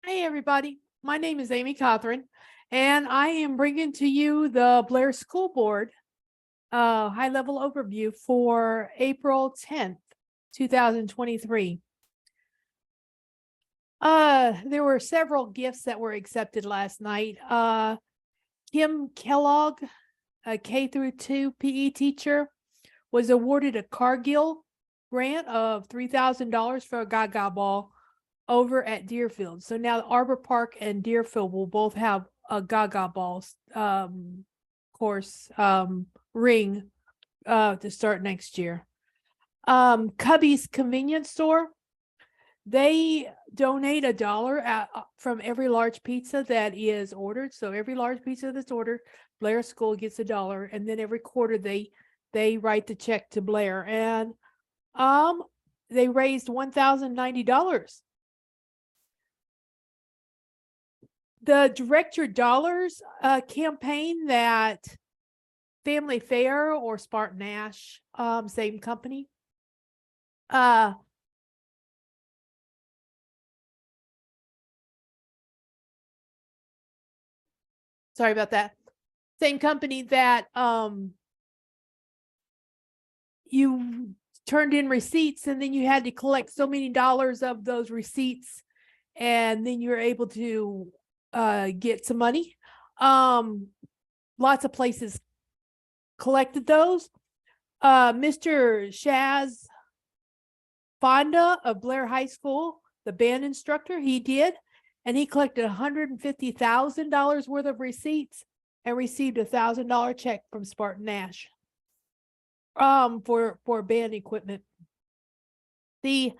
Hey, everybody. My name is Amy Cothran, and I am bringing to you the Blair School Board high level overview for April 10th, 2023. There were several gifts that were accepted last night. Kim Kellogg, a K through 2 PE teacher, was awarded a Cargill grant of $3,000 for a Gaga ball over at Deerfield. So now Arbor Park and Deerfield will both have a Gaga balls course ring to start next year. Cubby's convenience store, they donate $1 from every large pizza that is ordered. So every large pizza that's ordered, Blair School gets $1, and then every quarter they write the check to Blair, and they raised $1,090. The Direct Your Dollars campaign that Family Fair or Spartan Nash, same company. Sorry about that. Same company that you turned in receipts, and then you had to collect so many dollars of those receipts, and then you're able to get some money. Lots of places collected those. Mr. Shaz Fonda of Blair High School, the band instructor, he did, and he collected $150,000 worth of receipts and received a $1,000 check from Spartan Nash for band equipment. The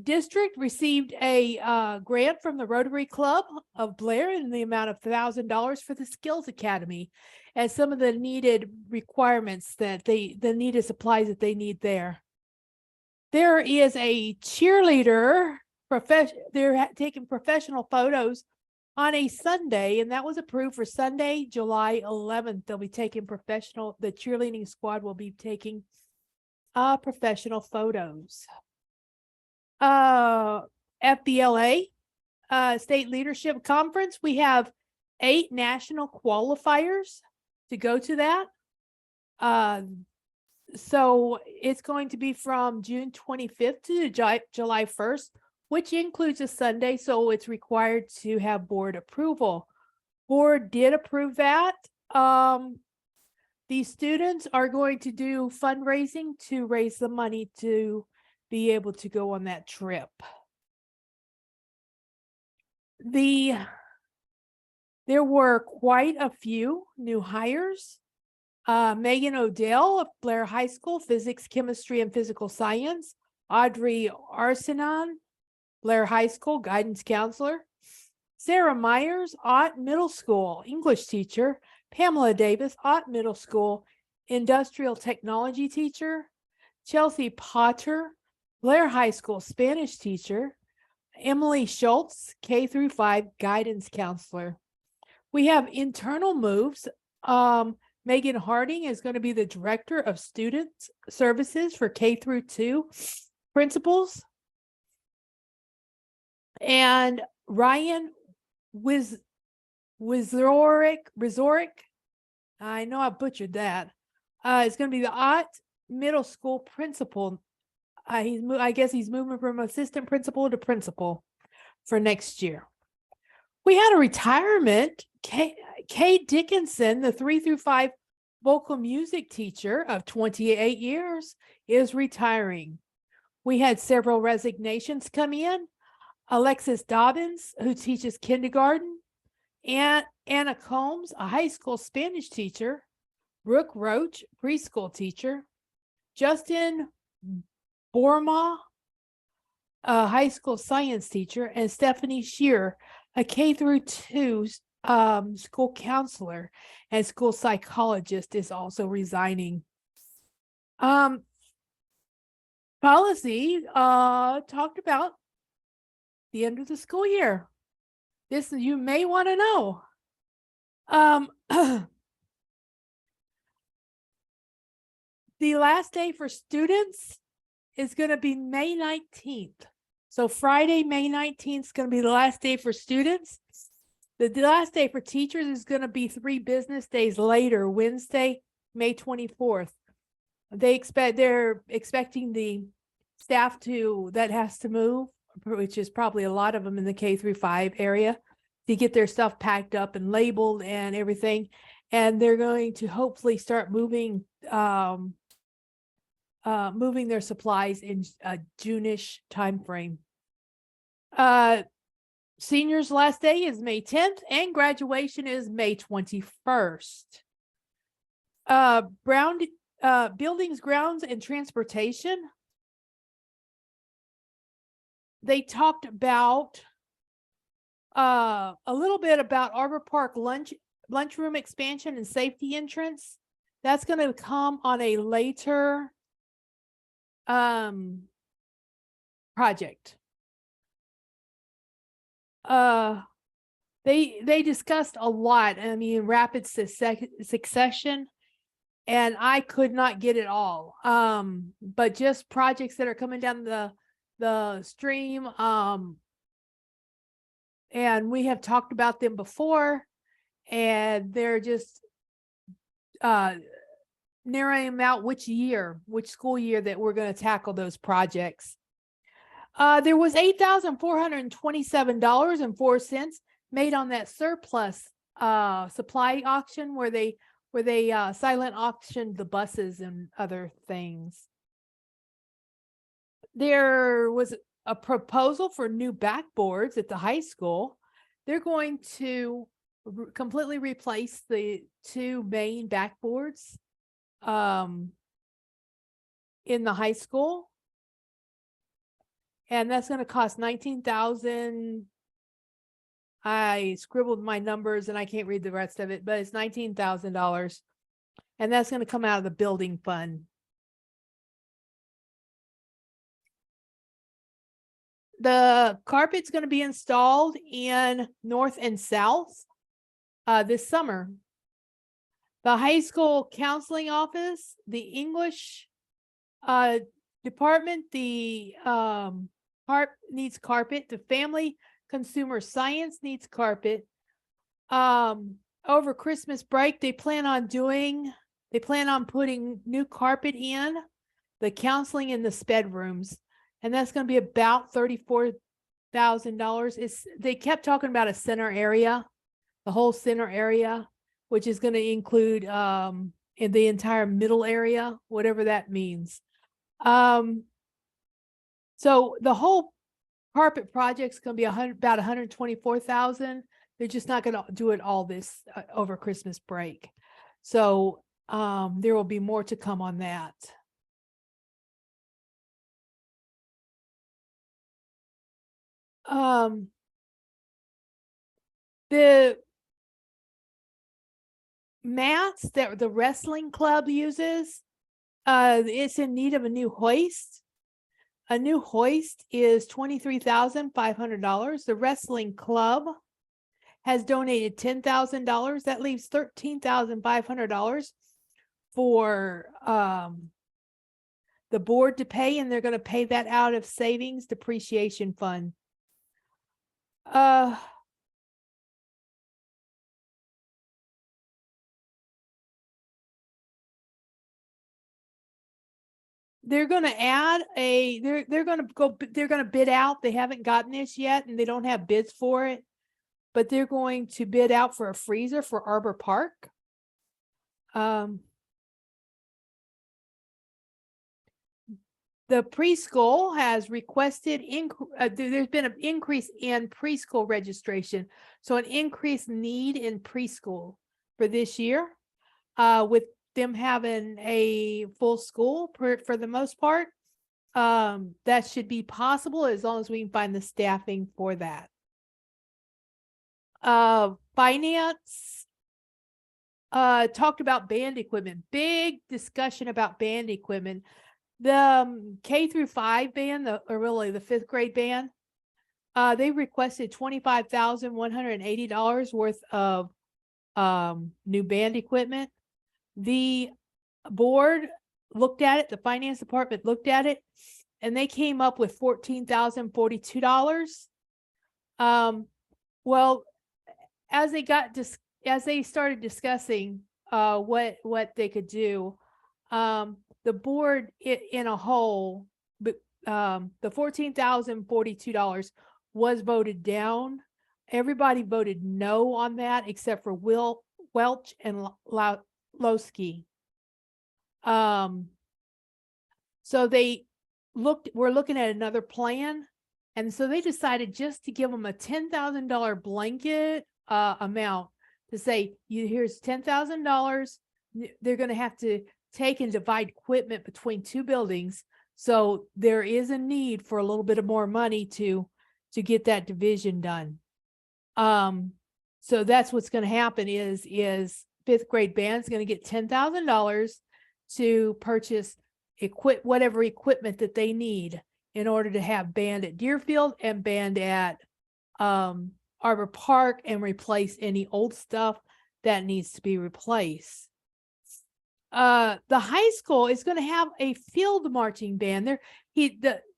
district received a grant from the Rotary Club of Blair in the amount of $1,000 for the Skills Academy, and some of the needed requirements that the needed supplies that they need there. There is a cheerleader they're taking professional photos on a Sunday, and that was approved for Sunday, July 11th. They'll be taking the cheerleading squad will be taking professional photos. FBLA, State Leadership Conference, we have 8 national qualifiers to go to that. So it's going to be from June 25th to July 1st, which includes a Sunday, so it's required to have board approval. Board did approve that. The students are going to do fundraising to raise the money to be able to go on that trip. There were quite a few new hires. Megan Odell of Blair High School, Physics, Chemistry, and Physical Science. Audrey Arsenan, Blair High School, Guidance Counselor. Sarah Myers, Ott Middle School, English teacher. Pamela Davis, Ott Middle School, Industrial Technology teacher. Chelsea Potter, Blair High School, Spanish teacher. Emily Schultz, K through 5, Guidance Counselor. We have internal moves. Megan Harding is going to be the Director of Student Services for K through 2 principals. And Ryan Wizoric, I know I butchered that, is going to be the Ott Middle School principal. I guess he's moving from assistant principal to principal for next year. We had a retirement. Kay Dickinson, the 3 through 5 vocal music teacher of 28 years, is retiring. We had several resignations come in. Alexis Dobbins, who teaches kindergarten, and Anna Combs, a high school Spanish teacher, Brooke Roach, preschool teacher, Justin Borma, a high school science teacher, and Stephanie Shear, a K through 2 school counselor and school psychologist, is also resigning. Policy talked about the end of the school year. This you may want to know. The last day for students is going to be May 19th. So Friday, May 19th is going to be the last day for students. The last day for teachers is going to be 3 business days later, Wednesday, May 24th. They're expecting the staff that has to move, which is probably a lot of them in the K-5 area, to get their stuff packed up and labeled and everything. And they're going to hopefully start moving their supplies in a June-ish timeframe. Seniors' last day is May 10th and graduation is May 21st. Buildings, grounds, and transportation. They talked about a little bit about Arbor Park lunchroom expansion and safety entrance. That's going to come on a later project. They discussed a lot, I mean, rapid succession, and I could not get it all. But just projects that are coming down the stream, and we have talked about them before, and they're just narrowing them out which school year that we're going to tackle those projects. There was $8,427.04 made on that surplus supply auction where they silent auctioned the buses and other things. There was a proposal for new backboards at the high school. They're going to completely replace the 2 main backboards in the high school. And that's going to cost $19,000. I scribbled my numbers and I can't read the rest of it, but it's $19,000. And that's going to come out of the building fund. The carpet's going to be installed in north and south this summer. The high school counseling office, the English department, the needs carpet. The family consumer science needs carpet. Over Christmas break, they plan on putting new carpet in the counseling in the sped rooms, and that's going to be about $34,000. They kept talking about a center area, the whole center area, which is going to include in the entire middle area, whatever that means. So the whole carpet project's going to be about $124,000. They're just not going to do it all this over Christmas break. So there will be more to come on that. The mats that the wrestling club uses, it's in need of a new hoist. A new hoist is $23,500. The wrestling club has donated $10,000. That leaves $13,500 for the board to pay, and they're going to pay that out of savings depreciation fund. They're going to add they're going to bid out. They haven't gotten this yet and they don't have bids for it, but they're going to bid out for a freezer for Arbor Park. The preschool has requested, there's been an increase in preschool registration. So an increased need in preschool for this year, with them having a full school for the most part. That should be possible as long as we can find the staffing for that. Finance talked about band equipment. Big discussion about band equipment. The K-5 band, or really the 5th grade band, they requested $25,180 worth of new band equipment. The board looked at it, the finance department looked at it, and they came up with $14,042. Well, as they started discussing what they could do, the board in a whole, but the $14,042 was voted down. Everybody voted no on that except for Welch and Lowski. So we're looking at another plan. And so they decided just to give them a $10,000 blanket amount to say, here's $10,000. They're going to have to take and divide equipment between two buildings. So there is a need for a little bit of more money to get that division done. So that's what's going to happen is fifth grade band's going to get $10,000 to purchase whatever equipment that they need in order to have band at Deerfield and band at Arbor Park, and replace any old stuff that needs to be replaced. The high school is going to have a field marching band.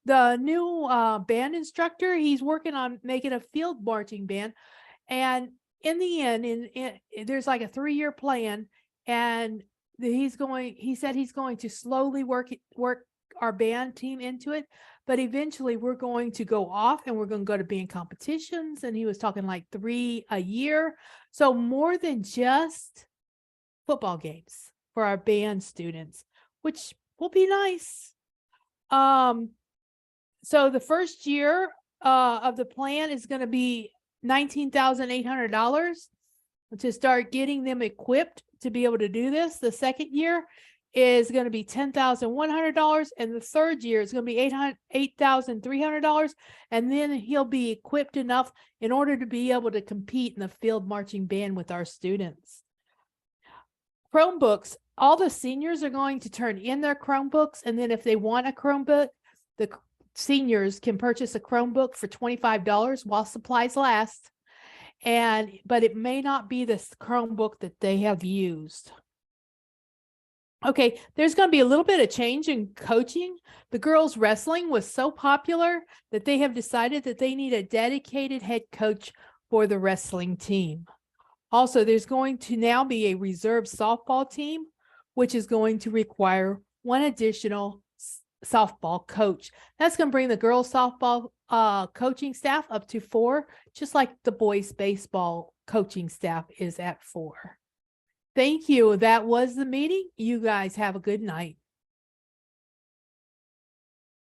The new band instructor, he's working on making a field marching band, and in the end, there's like a 3-year plan, and he said he's going to slowly work our band team into it, but eventually we're going to go off and we're going to go to band competitions, and he was talking like 3 a year, so more than just football games for our band students, which will be nice. So the first year of the plan is going to be $19,800 to start getting them equipped to be able to do this. The second year is going to be $10,100, and the third year is going to be $8,300, and then he'll be equipped enough in order to be able to compete in the field marching band with our students. Chromebooks, all the seniors are going to turn in their Chromebooks, and then if they want a Chromebook, the seniors can purchase a Chromebook for $25 while supplies last, but it may not be the Chromebook that they have used. Okay, there's going to be a little bit of change in coaching. The girls' wrestling was so popular that they have decided that they need a dedicated head coach for the wrestling team. Also, there's going to now be a reserve softball team, which is going to require one additional softball coach. That's going to bring the girls' softball coaching staff up to 4, just like the boys' baseball coaching staff is at 4. Thank you. That was the meeting. You guys have a good night.